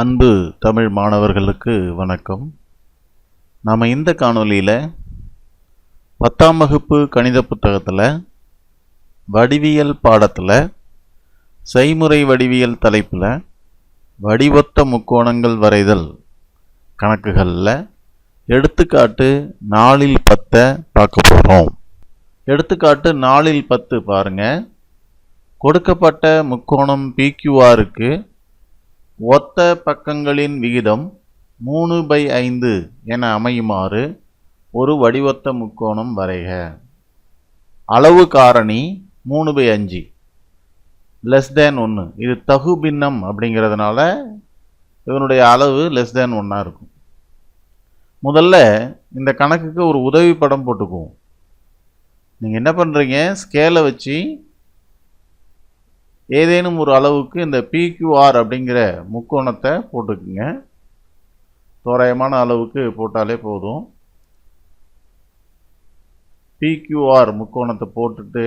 அன்பு தமிழ் மாணவர்களுக்கு வணக்கம். நாம் இந்த காணொளியில் 10ஆம் வகுப்பு கணித புத்தகத்தில் வடிவியல் பாடத்தில் செய்முறை வடிவியல் தலைப்பில் வடிவொத்த முக்கோணங்கள் வரைதல் கணக்குகளில் எடுத்துக்காட்டு 4/10 பார்க்க போகிறோம். எடுத்துக்காட்டு 4/10 பாருங்கள். கொடுக்கப்பட்ட முக்கோணம் PQRக்கு ஒத்த பக்கங்களின் விகிதம் 3/5 என அமையுமாறு ஒரு வடிவொத்த முக்கோணம் வரைக. அளவு காரணி 3/5 <1. இது தகு பின்னம் அப்படிங்கிறதுனால இதனுடைய அளவு <1 இருக்கும். முதல்ல இந்த கணக்குக்கு ஒரு உதவி படம் போட்டுக்குவோம். நீங்கள் என்ன பண்ணுறீங்க, ஸ்கேலை வச்சு ஏதேனும் ஒரு அளவுக்கு இந்த PQR அப்படிங்கிற முக்கோணத்தை போட்டுக்குங்க. தோராயமான அளவுக்கு போட்டாலே போதும். PQR முக்கோணத்தை போட்டுட்டு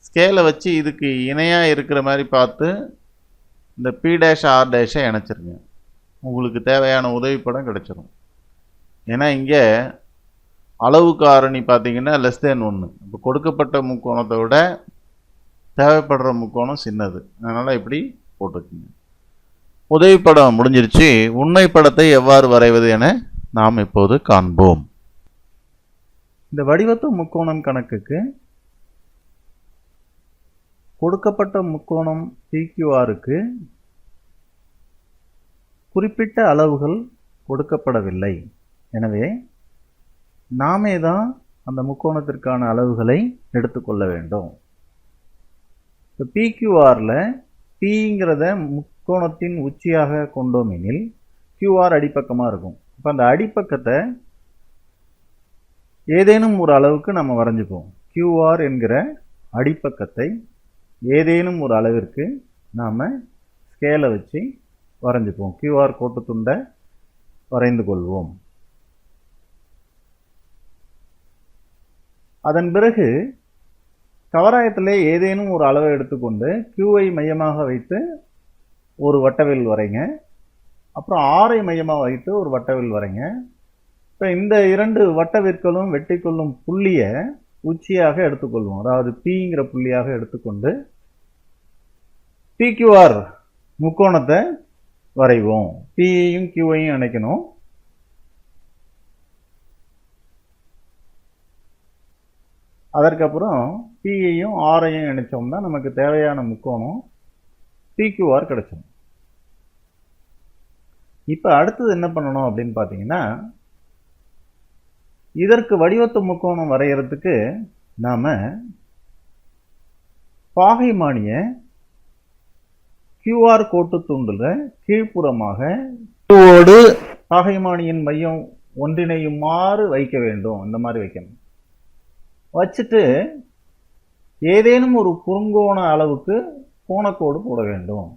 ஸ்கேலை வச்சு இதுக்கு இணையாக இருக்கிற மாதிரி பார்த்து இந்த P', இணைச்சிருங்க. உங்களுக்கு தேவையான உதவிப்படம் கிடைச்சிடும். ஏன்னா இங்கே அளவு காரணி பார்த்தீங்கன்னா <1. இப்போ கொடுக்கப்பட்ட முக்கோணத்தை விட தேவைப்படுற முக்கோணம் சின்னது, அதனால் இப்படி போட்டுக்குங்க. உதவிப்படம் முடிஞ்சிருச்சு. உண்மை படத்தை எவ்வாறு வரைவது என நாம் இப்போது காண்போம். இந்த வடிவத்து முக்கோணம் கணக்குக்கு கொடுக்கப்பட்ட முக்கோணம் PQRக்கு குறிப்பிட்ட அளவுகள் கொடுக்கப்படவில்லை. எனவே நாமே தான் அந்த முக்கோணத்திற்கான அளவுகளை எடுத்துக்கொள்ள வேண்டும். இப்போ PQRல Pங்கிறத முக்கோணத்தின் உச்சியாக கொண்டோம் எனில் QR அடிப்பக்கமாக இருக்கும். இப்போ அந்த அடிப்பக்கத்தை ஏதேனும் ஒரு அளவுக்கு நம்ம வரைஞ்சிப்போம். QR என்கிற அடிப்பக்கத்தை ஏதேனும் ஒரு அளவிற்கு நாம் ஸ்கேலை வச்சு வரைஞ்சிப்போம். QR கோட்டு துண்டை வரைந்து கொள்வோம். அதன் பிறகு கவராயத்திலே ஏதேனும் ஒரு அளவை எடுத்துக்கொண்டு Qஐ மையமாக வைத்து ஒரு வட்டவில் வரைங்க. அப்புறம் Rஐ மையமாக வைத்து ஒரு வட்டவில் வரைங்க. இப்போ இந்த இரண்டு வட்டவிற்களும் வெட்டிக்கொள்ளும் புள்ளியை உச்சியாக எடுத்துக்கொள்வோம். அதாவது Pங்கிற புள்ளியாக எடுத்துக்கொண்டு PQR முக்கோணத்தை வரைவோம். Pயையும் Qஐயும் இணைக்கணும். அதற்கப்புறம் Pயையும் Rஐயும் இணைச்சோம்னா நமக்கு தேவையான முக்கோணம் PQR கிடைச்சிடும். இப்போ அடுத்தது என்ன பண்ணணும் அப்படின்னு பார்த்தீங்கன்னா, இதற்கு வடிவத்து முக்கோணம் வரைகிறதுக்கு நாம் பாகைமானியை QR கோட்டு துண்டில் கீழ்ப்புறமாக Qவோடு பாகைமானியின் மையம் ஒன்றிணையுமாறு வைக்க வேண்டும். இந்த மாதிரி வைக்கணும். வச்சுட்டு ஏதேனும் ஒரு குறுங்கோண அளவுக்கு கோணக்கோடு போட வேண்டும்.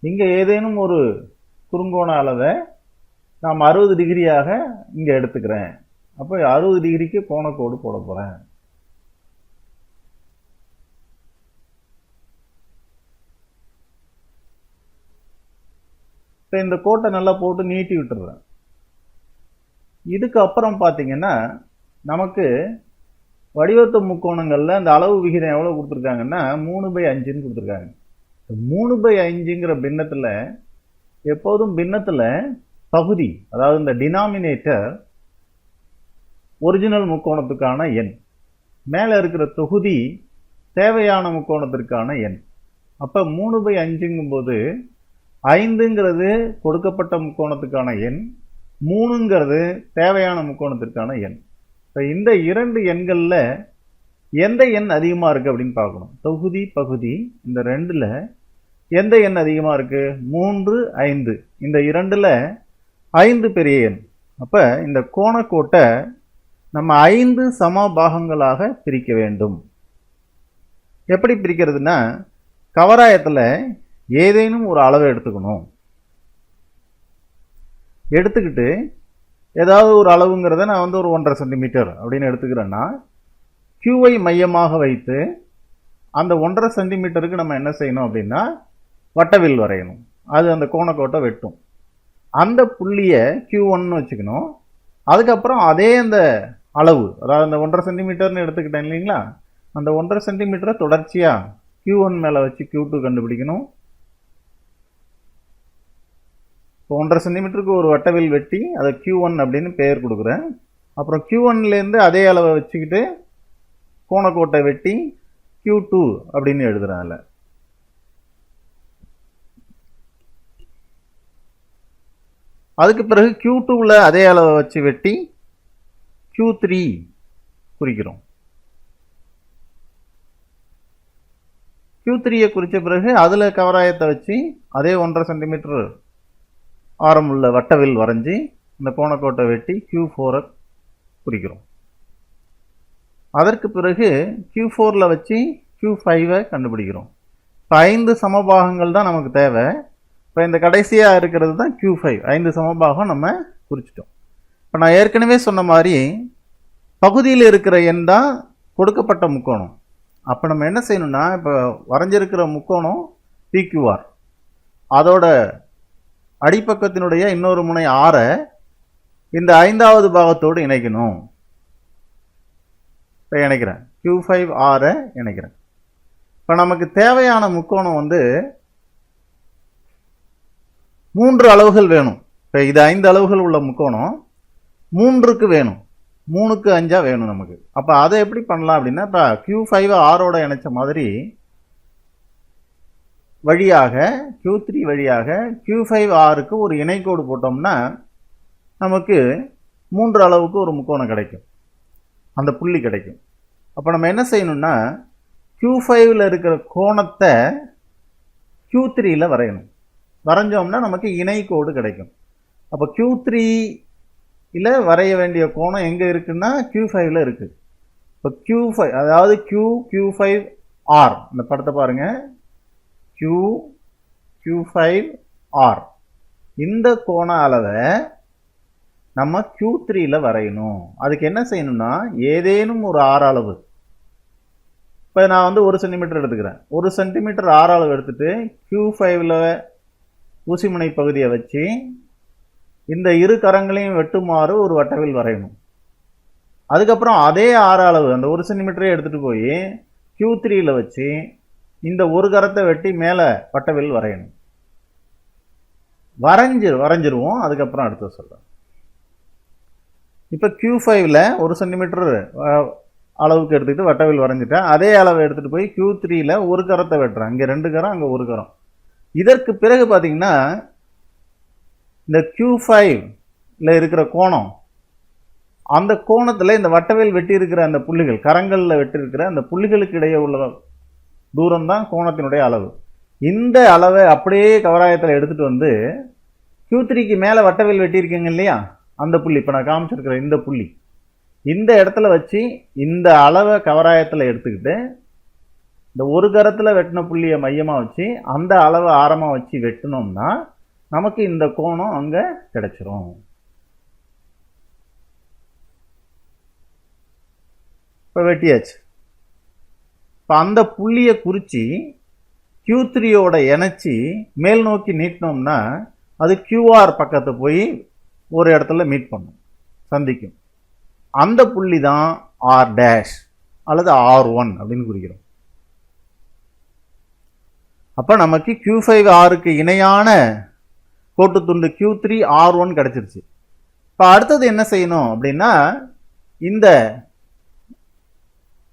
இங்கே ஏதேனும் ஒரு குறுங்கோண அளவை நாம் 60 டிகிரியாக இங்கே எடுத்துக்கிறேன். அப்போ 60 டிகிரிக்கு கோணக்கோடு போட போகிறேன். இப்போ இந்த கோட்டை நல்லா போட்டு நீட்டி விட்டுறேன். இதுக்கு அப்புறம் பார்த்தீங்கன்னா நமக்கு வடிவத்து முக்கோணங்களில் அந்த அளவு விகிதம் எவ்வளோ கொடுத்துருக்காங்கன்னா 3/5 கொடுத்துருக்காங்க. 3/5ங்கிற பின்னத்தில் எப்போதும் பின்னத்தில் பகுதி, அதாவது இந்த டினாமினேட்டர் ஒரிஜினல் முக்கோணத்துக்கான எண், மேலே இருக்கிற தொகுதி தேவையான முக்கோணத்திற்கான எண். அப்போ 3/5ங்கும்போது 5ங்கிறது கொடுக்கப்பட்ட முக்கோணத்துக்கான எண், 3ங்கிறது தேவையான முக்கோணத்திற்கான எண். இப்போ இந்த இரண்டு எண்களில் எந்த எண் அதிகமாக இருக்குது அப்படின்னு பார்க்கணும். தொகுதி பகுதி இந்த ரெண்டில் எந்த எண் அதிகமாக இருக்குது? 3, 5. இந்த இரண்டில் 5 பெரிய எண். அப்போ இந்த கோணக்கோட்டை நம்ம 5 சம பாகங்களாக பிரிக்க வேண்டும். எப்படி பிரிக்கிறதுனா, கவராயத்தில் ஏதேனும் ஒரு அளவை எடுத்துக்கணும். எடுத்துக்கிட்டு ஏதாவது ஒரு அளவுங்கிறத நான் ஒரு 1.5 சென்டிமீட்டர் அப்படின்னு எடுத்துக்கிறேன்னா, Qஐ மையமாக வைத்து அந்த 1.5 சென்டிமீட்டருக்கு நம்ம என்ன செய்யணும் அப்படின்னா வட்டவில் வரையணும். அது அந்த கோணக்கோட்டை வெட்டும். அந்த புள்ளியை Q1 வச்சுக்கணும். அதுக்கப்புறம் அதே அந்த அளவு, அதாவது அந்த 1.5 சென்டிமீட்டர்னு எடுத்துக்கிட்டேன் இல்லைங்களா, அந்த 1.5 சென்டிமீட்டரை தொடர்ச்சியாக Q1 மேலே வச்சு Q2 கண்டுபிடிக்கணும். இப்போ 1.5 சென்டிமீட்டருக்கு ஒரு வட்டவில் வெட்டி அதை Q1 அப்படின்னு பெயர் கொடுக்குறேன். அப்புறம் Q1லேருந்து அதே அளவை வச்சுக்கிட்டு கோணக்கோட்டை வெட்டி Q2 அப்படின்னு எழுதுறேன். அதில் அதுக்கு பிறகு Q2வில் அதே அளவை வச்சு வெட்டி Q3 குறிக்கிறோம். Q3யை குறித்த பிறகு அதில் கவராயத்தை வச்சு அதே 1.5 சென்டிமீட்டர் ஆரம் உள்ள வட்டவில் வரைஞ்சி இந்த கோணக்கோட்டை வெட்டி Q4 குறிக்கிறோம். அதற்கு பிறகு Q4ல் வச்சு Q5 கண்டுபிடிக்கிறோம். இப்போ 5 சமபாகங்கள் தான் நமக்கு தேவை. இப்போ இந்த கடைசியாக இருக்கிறது தான் Q5. 5 சமபாகம் நம்ம குறிச்சிட்டோம். இப்போ நான் ஏற்கனவே சொன்ன மாதிரி பகுதியில் இருக்கிற எண் தான் கொடுக்கப்பட்ட முக்கோணம். அப்போ நம்ம என்ன செய்யணும்னா, இப்போ வரைஞ்சிருக்கிற முக்கோணம் PQR, அதோட அடிப்பக்கத்தினுடைய இன்னொரு முனை 6 இந்த 5வது பாகத்தோடு இணைக்கணும். இப்போ இணைக்கிறேன், Q5 6 இணைக்கிறேன். இப்போ நமக்கு தேவையான முக்கோணம் வந்து 3 அளவுகள் வேணும். இப்போ இது 5 அளவுகள் உள்ள முக்கோணம் 3க்கு வேணும், 3க்கு 5 வேணும் நமக்கு. அப்போ அதை எப்படி பண்ணலாம் அப்படின்னா, இப்போ Q5 6ஓட இணைச்ச மாதிரி வழியாக Q3 வழியாக Q5 6க்கு ஒரு இணைக்கோடு போட்டோம்னா நமக்கு 3 அளவுக்கு ஒரு முக்கோணம் கிடைக்கும், அந்த புள்ளி கிடைக்கும். அப்போ நம்ம என்ன செய்யணும்னா, Q5ல் இருக்கிற கோணத்தை Q3யில் வரையணும். வரைஞ்சோம்னா நமக்கு இணைக்கோடு கிடைக்கும். அப்போ Q3யில் வரைய வேண்டிய கோணம் எங்கே இருக்குன்னா Q5ல் இருக்குது. இப்போ Q5 அதாவது Q5R, இந்த படத்தை பாருங்கள், Q5R இந்த கோண அளவை நம்ம Q3யில் வரையணும். அதுக்கு என்ன செய்யணும்னா, ஏதேனும் ஒரு 6 அளவு, இப்போ நான் வந்து 1 சென்டிமீட்டர் எடுத்துக்கிறேன், 1 சென்டிமீட்டர் 6 அளவு எடுத்துகிட்டு Q5ல் ஊசிமுனை பகுதியை வச்சு இந்த இரு கரங்களையும் வெட்டுமாறு ஒரு வட்டவில் வரையணும். அதுக்கப்புறம் அதே 6 அளவு அந்த 1 சென்டிமீட்டரே எடுத்துகிட்டு போய் Q3யில் வச்சு இந்த ஒரு கரத்தை வெட்டி மேலே வட்டவில் வரையணும். வரைஞ்சிருவோம், அதுக்கப்புறம் அடுத்து சொல்கிறேன். இப்போ Q5ல் 1 சென்டிமீட்டர் அளவுக்கு எடுத்துக்கிட்டு வட்டவில் வரைஞ்சிட்டேன். அதே அளவை எடுத்துகிட்டு போய் Q3யில் ஒரு கரத்தை வெட்டுறேன். இங்கே 2 கரம், அங்கே 1 கரம். இதற்கு பிறகு பார்த்தீங்கன்னா, இந்த Q5ல் இருக்கிற கோணம், அந்த கோணத்தில் இந்த வட்டவில் வெட்டி இருக்கிற அந்த புள்ளிகள், கரங்களில் வெட்டியிருக்கிற அந்த புள்ளிகளுக்கு இடையே உள்ள தூரம் தான் கோணத்தினுடைய அளவு. இந்த அளவை அப்படியே கவராயத்தில் எடுத்துகிட்டு வந்து Q3க்கு மேலே வட்டவில் வெட்டியிருக்கீங்க இல்லையா, அந்த புள்ளி, இப்போ நான் காமிச்சிருக்கிற இந்த புள்ளி, இந்த இடத்துல வச்சு இந்த அளவை கவராயத்தில் எடுத்துக்கிட்டு இந்த ஒரு கரத்தில் வெட்டின புள்ளியை மையமாக வச்சு அந்த அளவை ஆரமாக வச்சு வெட்டினோம்னா நமக்கு இந்த கோணம் அங்கே கிடைச்சிரும். இப்போ வெட்டியாச்சு. இப்போ அந்த புள்ளியை குறித்து Q3யோட இணைச்சி மேல் நோக்கி நீட்டினோம்னா அது QR பக்கத்தை போய் ஒரு இடத்துல மீட் பண்ணும், சந்திக்கும். அந்த புள்ளி தான் R' அல்லது R1 அப்படின்னு குறிக்கிறோம். அப்போ நமக்கு Q5Rக்கு இணையான கோட்டுத்துண்டு Q3 R1 கிடச்சிருச்சு. இப்போ அடுத்தது என்ன செய்யணும் அப்படின்னா, இந்த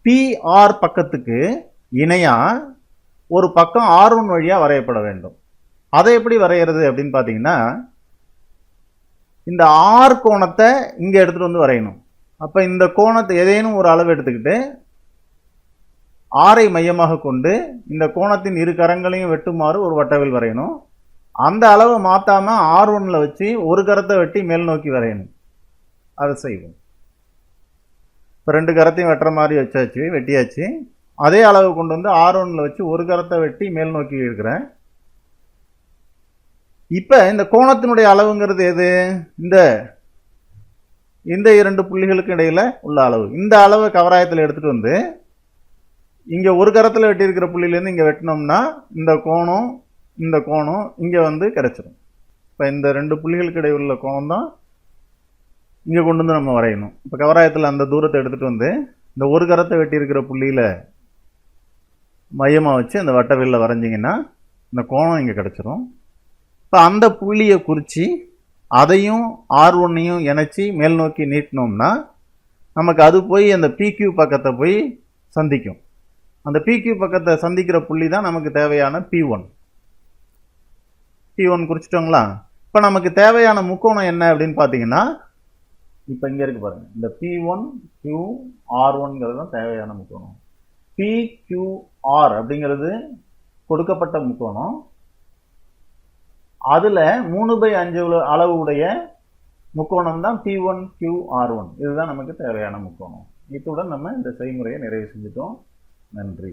PR பக்கத்துக்கு இணையாக ஒரு பக்கம் R1 வழியாக வரையப்பட வேண்டும். அதை எப்படி வரைகிறது அப்படின்னு பார்த்தீங்கன்னா, இந்த R கோணத்தை இங்கே எடுத்துகிட்டு வந்து வரையணும். அப்போ இந்த கோணத்தை ஏதேனும் ஒரு அளவு எடுத்துக்கிட்டு ஆரை மையமாக கொண்டு இந்த கோணத்தின் இரு கரங்களையும் வெட்டுமாறு ஒரு வட்டவில் வரையணும். அந்த அளவை மாற்றாமல் R1ல் வச்சு ஒரு கரத்தை வெட்டி மேல் நோக்கி வரையணும். அதை செய்வோம். இப்போ 2 கரத்தையும் வெட்டுற மாதிரி வச்சாச்சு, வெட்டியாச்சு. அதே அளவு கொண்டு வந்து R1ல் வச்சு ஒரு கரத்தை வெட்டி மேல் நோக்கி இருக்கிறேன். இப்போ இந்த கோணத்தினுடைய அளவுங்கிறது எது? இந்த 2 புள்ளிகளுக்கு இடையில் உள்ள அளவு. இந்த அளவை கவராயத்தில் எடுத்துகிட்டு வந்து இங்கே ஒரு கரத்தில் வெட்டியிருக்கிற புள்ளியிலேருந்து இங்கே வெட்டினோம்னா இந்த கோணம் இந்த கோணம் இங்கே வந்து கிடைச்சிரும். இப்போ இந்த 2 புள்ளிகளுக்கு இடையே உள்ள கோணம் தான் இங்கே கொண்டு வந்து நம்ம வரையணும். இப்போ கவராயத்தில் அந்த தூரத்தை எடுத்துகிட்டு வந்து இந்த ஒரு கரத்தை வெட்டி இருக்கிற புள்ளியில் மையமாக வச்சு அந்த வட்டவில்ல வரைஞ்சிங்கன்னா இந்த கோணம் இங்கே கிடச்சிரும். இப்போ அந்த புள்ளியை குறித்து அதையும் R1ஐயும் இணைச்சி மேல் நோக்கி நீட்டினோம்னா நமக்கு அது போய் அந்த PQ பக்கத்தை போய் சந்திக்கும். அந்த PQ பக்கத்தை சந்திக்கிற புள்ளி தான் நமக்கு தேவையான P1. P1 குறிச்சிட்டோங்களா? இப்போ நமக்கு தேவையான முக்கோணம் என்ன அப்படின்னு பார்த்தீங்கன்னா, இப்போ இங்கே இருக்கு பாருங்க, இந்த P1 Q R1ங்கிறது தான் தேவையான முக்கோணம். PQR அப்படிங்கிறது கொடுக்கப்பட்ட முக்கோணம். அதில் 3/5 அளவு உடைய முக்கோணம் தான் P1 Q R1. இதுதான் நமக்கு தேவையான முக்கோணம். இத்துடன் நம்ம இந்த செய்முறையை நிறைவு செஞ்சுட்டோம். நன்றி.